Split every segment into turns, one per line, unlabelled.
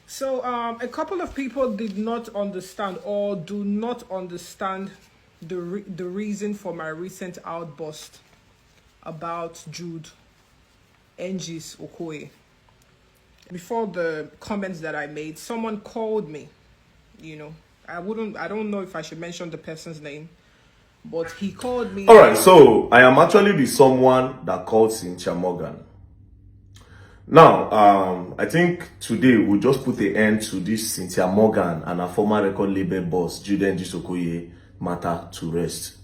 So a couple of people did not understand or do not understand the reason for my recent outburst about Jude, engees, okoye. Before the comments that I made, someone called me. I don't know if I should mention the person's name, but he called me.
All right, so I am actually the someone that called Cynthia Morgan. Now, I think today we'll just put an end to this Cynthia Morgan and her former record label boss, Jude okoye matter to rest.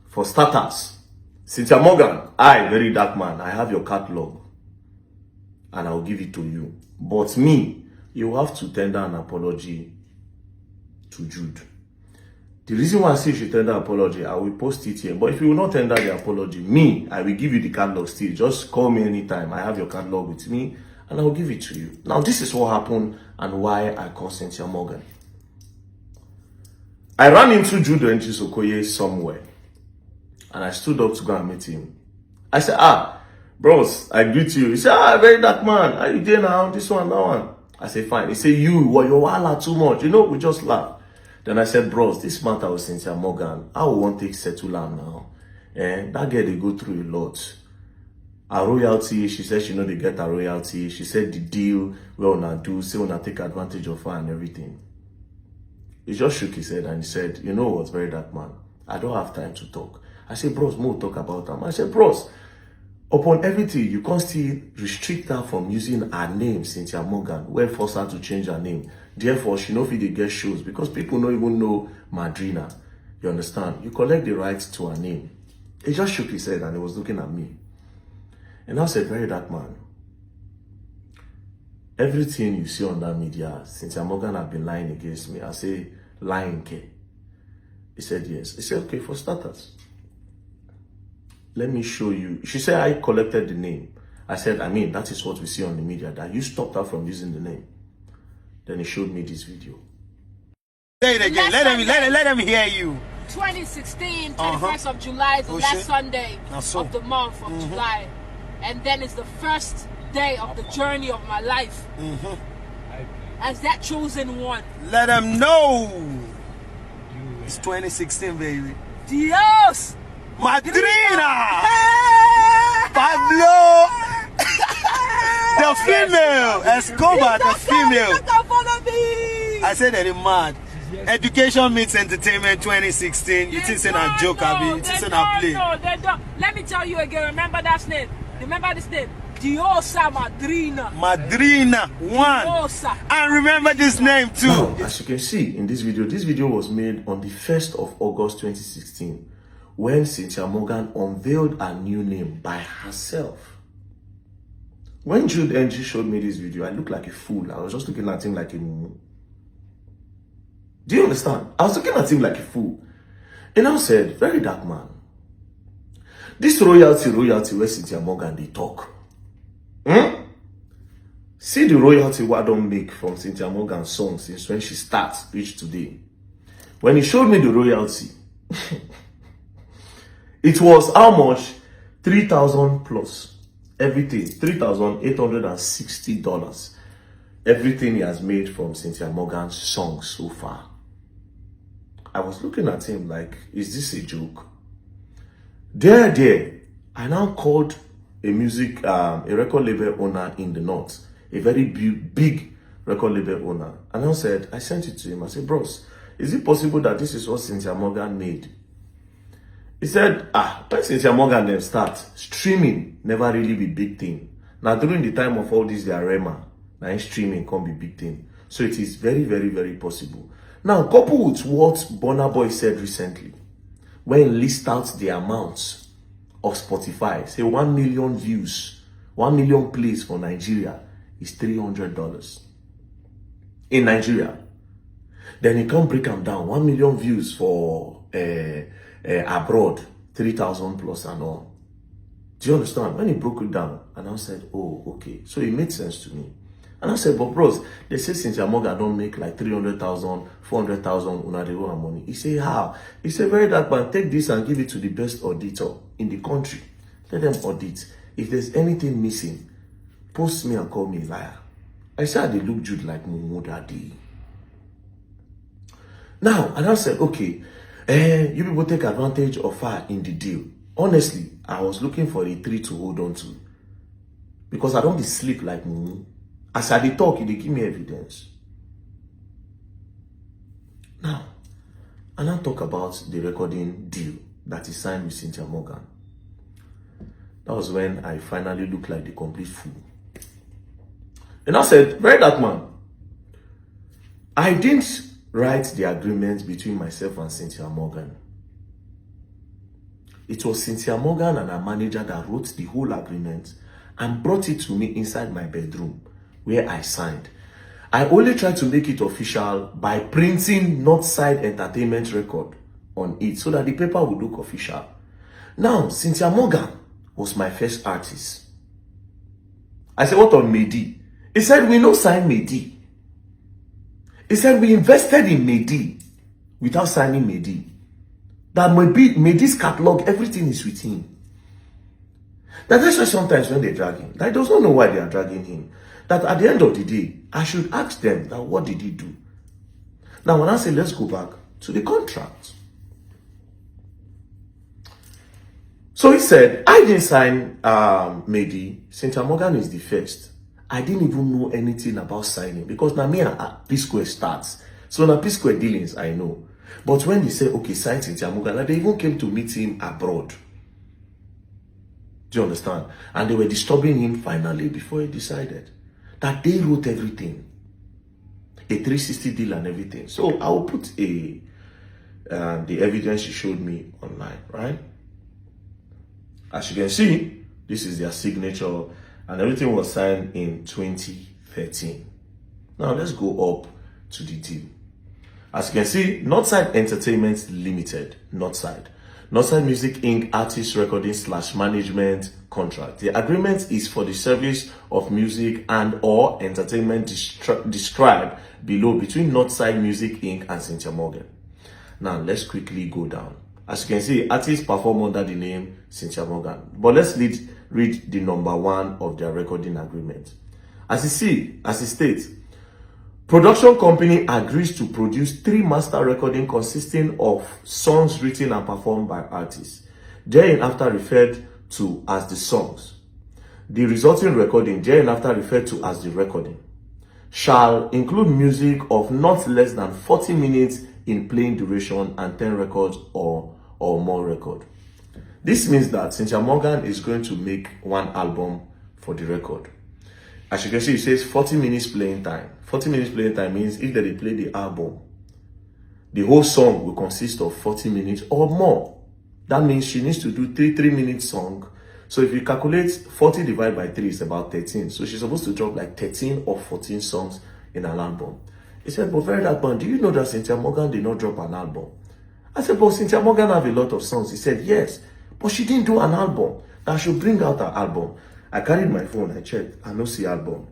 For starters, Cynthia Morgan, very dark man, I have your catalog and I'll give it to you. But me, you have to tender an apology to Jude. The reason why I say you should tender apology, I will post it here. But if you will not tender the apology, me, I will give you the catalog still. Just call me anytime. I have your catalog with me and I will give it to you. Now, this is what happened and why I called Cynthia Morgan. I ran into Jude engees okoye somewhere and I stood up to go and meet him. I said, bros, I greet you. He said, very dark man. How you doing now? This one, that one. I said, fine. He said, you're wala too much. We just laugh. Then I said, bros, this matter with Cynthia Morgan, I won't take settle am now. That girl, they go through a lot. Her royalty, she said she know they get her royalty. She said the deal we wanna do, say wanna take advantage of her and everything. He just shook his head and he said, you know what, very dark man, I don't have time to talk. I said, bros, more talk about them. I said, bros, upon everything, you can't still restrict her from using her name, Cynthia Morgan, where force her to change her name. Therefore, she no fit dey get shows because people don't even know Madrina. You understand? You collect the rights to her name. He just shook his head and he was looking at me. And I said, very dark man, everything you see on that media, Cynthia Morgan have been lying against me. I say, lying, K. He said, yes. He said, okay, for starters, let me show you. She said, I collected the name. I said, that is what we see on the media, that you stopped her from using the name. Then he showed me this video.
Say it again. Let them hear you.
2016, 21st of July is the last Sunday of the month of July. And then it's the first day of the journey of my life. As that chosen one.
Let them know. It's 2016, baby.
Dios!
Madrina! Pablo! The female! Escobar, the female! I said that it's mad. Education meets entertainment 2016. You think it's a joke, Abi? You think it's a play?
No, they don't. Let me tell you again. Remember that name. Remember this name. Diosa Madrina.
Madrina, one.
Diosa.
And remember this name too.
Now, as you can see in this video was made on the 1st of August 2016 when Cynthia Morgan unveiled a new name by herself. When Jude engees showed me this video, I looked like a fool. I was just looking at him like a mumu. Do you understand? I was looking at him like a fool. And I said, very dark man, this royalty where Cynthia Morgan they talk. See the royalty what I don't make from Cynthia Morgan's song since when she starts reach today. When he showed me the royalty, it was how much? 3,000 plus. Everything, $3,860. Everything he has made from Cynthia Morgan's song so far. I was looking at him like, is this a joke? There, I now called a record label owner in the north, a very big record label owner. And I said, I sent it to him. I said, bros, is it possible that this is what Cynthia Morgan made? He said, when Cynthia Morgan then start, streaming never really be big thing. Now during the time of all this, their Rema, now streaming can't be big thing. So it is very, very, very possible. Now, coupled with what Burna Boy said recently, when he list out the amounts of Spotify, say 1 million views, 1 million plays for Nigeria is $300 in Nigeria. Then he can break them down. 1 million views for abroad, 3,000 plus and all. Do you understand? When he broke it down, and I said, oh, okay. So it made sense to me. And I said, but bros, they say Cynthia Morgan don't make like 300,000, 400,000 when they owe her money. He said, how? He said, very dark man, take this and give it to the best auditor in the country. Let them audit. If there's anything missing, post me and call me a liar. I said they look Jude like Mumu Daddy. Now, and I said, okay, you people take advantage of her in the deal. Honestly, I was looking for a tree to hold on to. Because I don't be sleep like Mumu. As I dey talk, they give me evidence. Now, and I talk about the recording deal that he signed with Cynthia Morgan. That was when I finally looked like the complete fool. And I said, very dark man, I didn't write the agreement between myself and Cynthia Morgan. It was Cynthia Morgan and her manager that wrote the whole agreement and brought it to me inside my bedroom where I signed. I only tried to make it official by printing Northside Entertainment record on it so that the paper would look official. Now, Cynthia Morgan was my first artist. I said, what on Mehdi? He said, we no sign Mehdi. He said, we invested in Mehdi without signing Mehdi. That Mehdi's catalog, everything is with him. That's why sometimes when they drag him, I does not know why they are dragging him. That at the end of the day, I should ask them that what did he do? Now, when I say let's go back to the contract. So he said, I didn't sign Mehdi. Cynthia Morgan is the first. I didn't even know anything about signing because now me and P-Square starts. So now P-Square dealings, I know. But when they say, okay, sign Cynthia Morgan, they even came to meet him abroad. Do you understand? And they were disturbing him finally before he decided that they wrote everything. A 360 deal and everything. So I will put the evidence she showed me online, right? As you can see, this is their signature and everything was signed in 2013. Now let's go up to the deal. As you can see, Northside Entertainment Limited, Northside Music Inc. Artist Recording / Management Contract. The agreement is for the service of music and or entertainment described below between Northside Music Inc. and Cynthia Morgan. Now let's quickly go down. As you can see, artists perform under the name Cynthia Morgan. But let's read the number 1 of their recording agreement. As it states, production company agrees to produce 3 master recordings consisting of songs written and performed by artists, thereafter referred to as the songs. The resulting recording, thereafter referred to as the recording, shall include music of not less than 40 minutes in playing duration and 10 records or more record. This means that Cynthia Morgan is going to make 1 album for the record. As you can see, it says 40 minutes playing time. 40 minutes playing time means if they play the album, the whole song will consist of 40 minutes or more. That means she needs to do 3-minute song. So if you calculate 40 divided by 3 is about 13. So she's supposed to drop like 13 or 14 songs in an album. He said, but very that one, do you know that Cynthia Morgan did not drop an album? I said, but Cynthia Morgan have a lot of songs. He said, yes, but she didn't do an album. That should bring out her album. I carried my phone, I checked, I don't see album.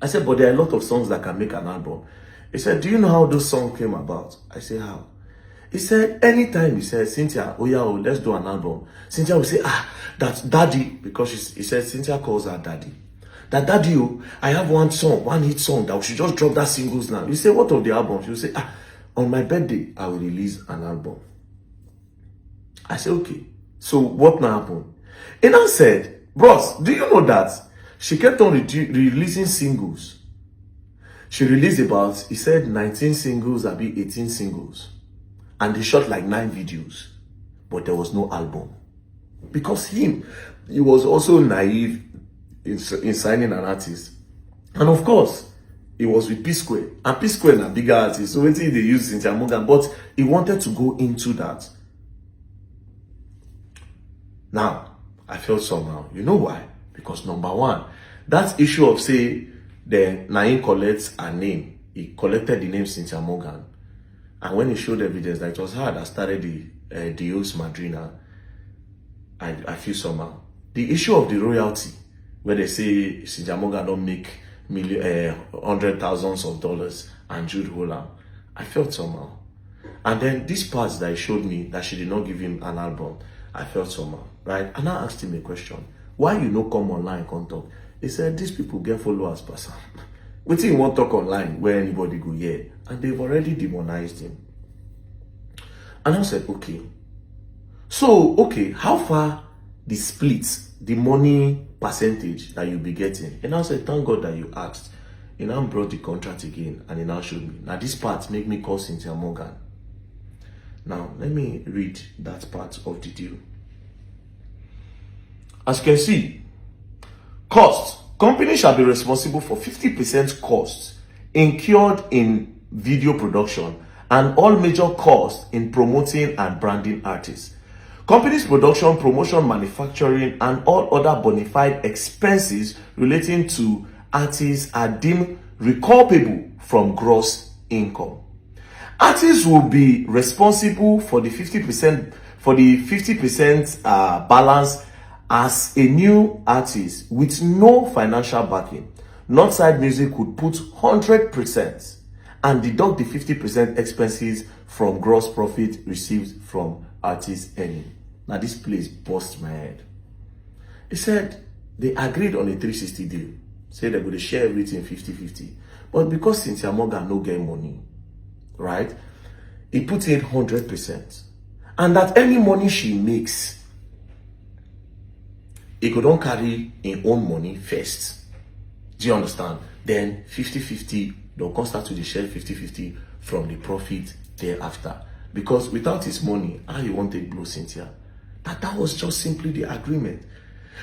I said, but there are a lot of songs that can make an album. He said, do you know how those songs came about? I said, how? He said, anytime he said, Cynthia, oh yeah, let's do an album. Cynthia will say, that's daddy, because he said, Cynthia calls her daddy. That daddy, I have one hit song that we should just drop that singles now. You say, what of the album? She will say, on my birthday, I will release an album. I said, okay. So what now happened? And I said, bros, do you know that she kept on releasing singles? She released about, he said 19 singles, 18 singles. And they shot like 9 videos. But there was no album. Because he was also naive in signing an artist. And of course, it was with P-Square. And P-Square is a bigger artist. So they used Cynthia Morgan. But he wanted to go into that. Now, I felt somehow. You know why? Because number 1, that issue of say the Naim collects a name. He collected the name Cynthia Morgan. And when he showed evidence that it was her that started the Dios Madrina, I feel somehow. The issue of the royalty, where they say Cynthia Morgan don't make hundred thousands of dollars and Jude Holland, I felt somehow. And then this part that he showed me that she did not give him an album, I felt somehow, right? And I asked him a question. Why you no come online and come talk? He said, these people get followers, person. Wetin he won't talk online where anybody go hear, and they've already demonized him. And I said, okay. So, okay, how far the split, the money percentage that you'll be getting? And I said, thank God that you asked. He now brought the contract again, and he now showed me. Now this part make me call Cynthia Morgan. Now, let me read that part of the deal. As you can see, cost. Company shall be responsible for 50% costs incurred in video production and all major costs in promoting and branding artists. Company's production, promotion, manufacturing, and all other bona fide expenses relating to artists are deemed recoupable from gross income. Artists will be responsible for the 50% balance as a new artist with no financial backing. Northside Music would put 100% and deduct the 50% expenses from gross profit received from artists earning. Now this place bust my head. They said they agreed on a 360 deal. Say they're going to share everything 50-50. But because Cynthia Morgan no get money, right? He put in 100%. And that any money she makes, he could not carry his own money first. Do you understand? Then 50-50, they'll come start to share 50-50 from the profit thereafter. Because without his money, how you want to blow Cynthia? That was just simply the agreement.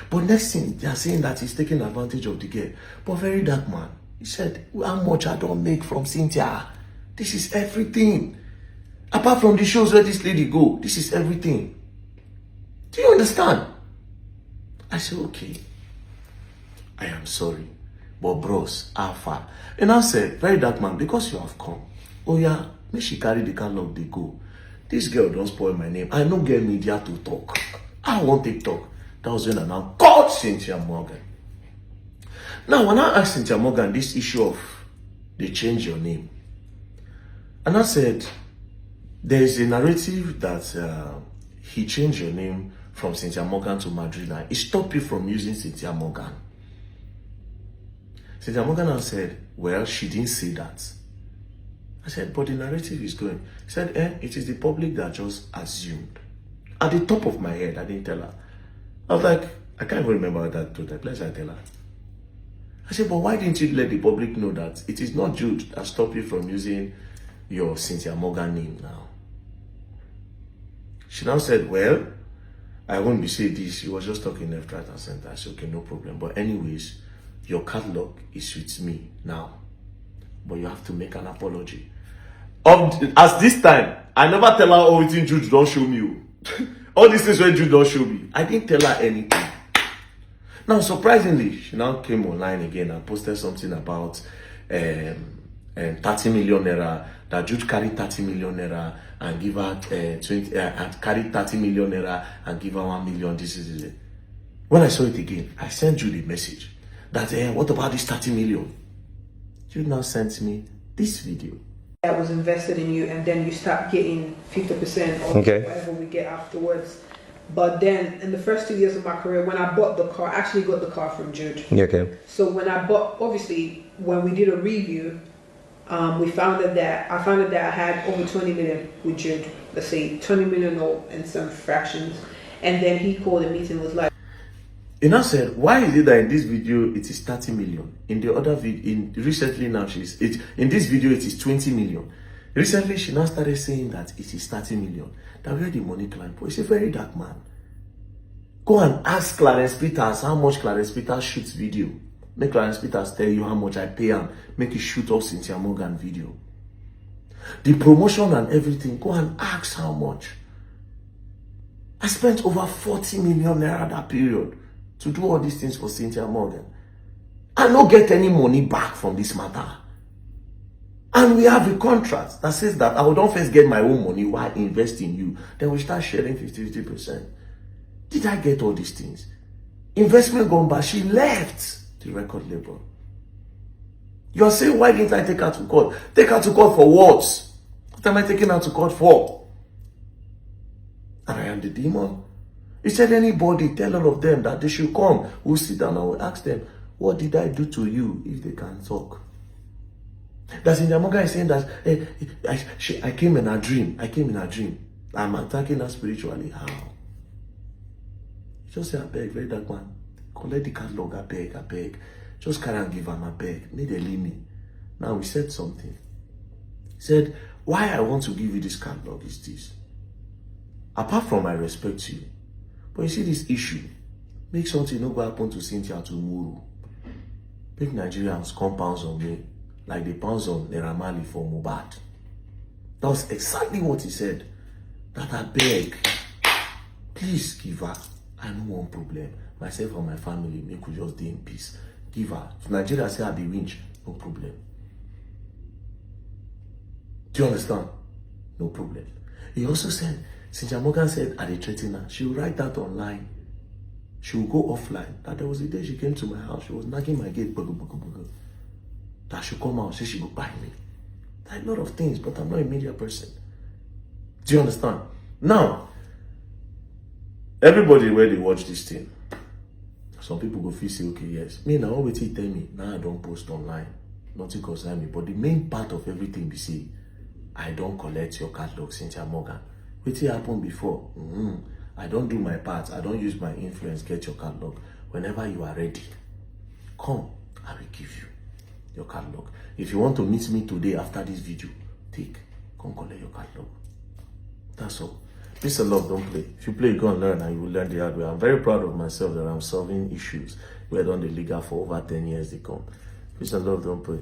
But next thing, they are saying that he's taking advantage of the girl. But very dark man, he said, how much I don't make from Cynthia? This is everything. Apart from the shows where this lady go, this is everything. Do you understand? I said, okay, I am sorry. But bros, how far? And I said, very dark man, because you have come. Oh yeah, make she carry the catalog, they go. This girl don't spoil my name. I don't get media to talk. I won't take talk. That was when I now called Cynthia Morgan. Now, when I asked Cynthia Morgan this issue of they change your name, and I said, there's a narrative that he changed your name from Cynthia Morgan to Madrina. It stopped you from using Cynthia Morgan. Cynthia Morgan said, well, she didn't say that. I said, but the narrative is going. He said, it is the public that just assumed. At the top of my head, I didn't tell her. I was like, I can't even remember that to that place I tell her. I said, but why didn't you let the public know that it is not Jude that stopped you from using your Cynthia Morgan name now? She now said, well, I won't be saying this. She was just talking left, right, and center. I said, okay, no problem. But anyways, your catalog is with me now. But you have to make an apology. As this time, I never tell her, oh, it's in Jude, don't show me. All these things when Jude don't show me. I didn't tell her anything. Now, surprisingly, she now came online again and posted something about 30 million naira, that Jude carried 30 million naira and give her 20, and carried 30 million naira and give her 1 million. This is it. When I saw it again, I sent Jude a message that, what about this 30 million? Jude now sent me this video.
That was invested in you, and then you start getting 50% of whatever we get afterwards. But then in the first 2 years of my career, when I bought the car, I actually got the car from Jude.
Okay.
So when I bought, obviously, when we did a review, I found out that I had over 20 million with Jude. Let's say 20 million or in some fractions. And then he called a meeting and was like,
and I said, why is it that in this video it is 30 million? In the other video, recently now in this video it is 20 million. Recently she now started saying that it is 30 million. That where the money climbed. It's a very dark man. Go and ask Clarence Peters how much Clarence Peters shoots video. Make Clarence Peters tell you how much I pay him. Make you shoot off Cynthia Morgan video. The promotion and everything, go and ask how much. I spent over 40 million naira that period to do all these things for Cynthia Morgan. I don't get any money back from this matter. And we have a contract that says that I will not first get my own money while investing in you. Then we start sharing 50%. Did I get all these things? Investment gone back. She left the record label. You're saying, why didn't I take her to court? Take her to court for what? What am I taking her to court for? And I am the demon. He said, anybody, tell all of them that they should come. We'll sit down and we'll ask them, what did I do to you if they can talk? That Cynthia Morgan is saying that I came in a dream. I came in a dream. I'm attacking her spiritually. How? Just say, I beg, very dark man. Collect the catalog, I beg. Just carry and give him, I beg. May they leave me. Now we said something. He said, why I want to give you this catalog is this. Apart from I respect you, but you see this issue, make something not go happen to Cynthia tomorrow. Make Nigerians come pounds on me, like they pounds on Neramali for Mohbad. That was exactly what he said. That I beg, please give her. I no one problem. Myself and my family, make we just stay in peace. Give her. If Nigeria say I be winch, no problem. Do you understand? No problem. He also said, Cynthia Morgan said, I dey threaten her. She will write that online. She will go offline. That there was a day she came to my house. She was knocking my gate. That she come out, say she go buy me. Like a lot of things, but I'm not a media person. Do you understand? Now, everybody where they watch this thing, some people go feel say, okay, yes. Me now, what you tell me, now I don't post online. Nothing concern me. But the main part of everything be say, I don't collect your catalog, Cynthia Morgan. What happened before? I don't do my part. I don't use my influence, get your catalog. Whenever you are ready, come, I will give you your catalog. If you want to meet me today after this video, come collect your catalog. That's all. Peace and love, don't play. If you play, you go and learn, and you will learn the hard way. I'm very proud of myself that I'm solving issues where I done the legal for over 10 years they come. Peace and love, don't play.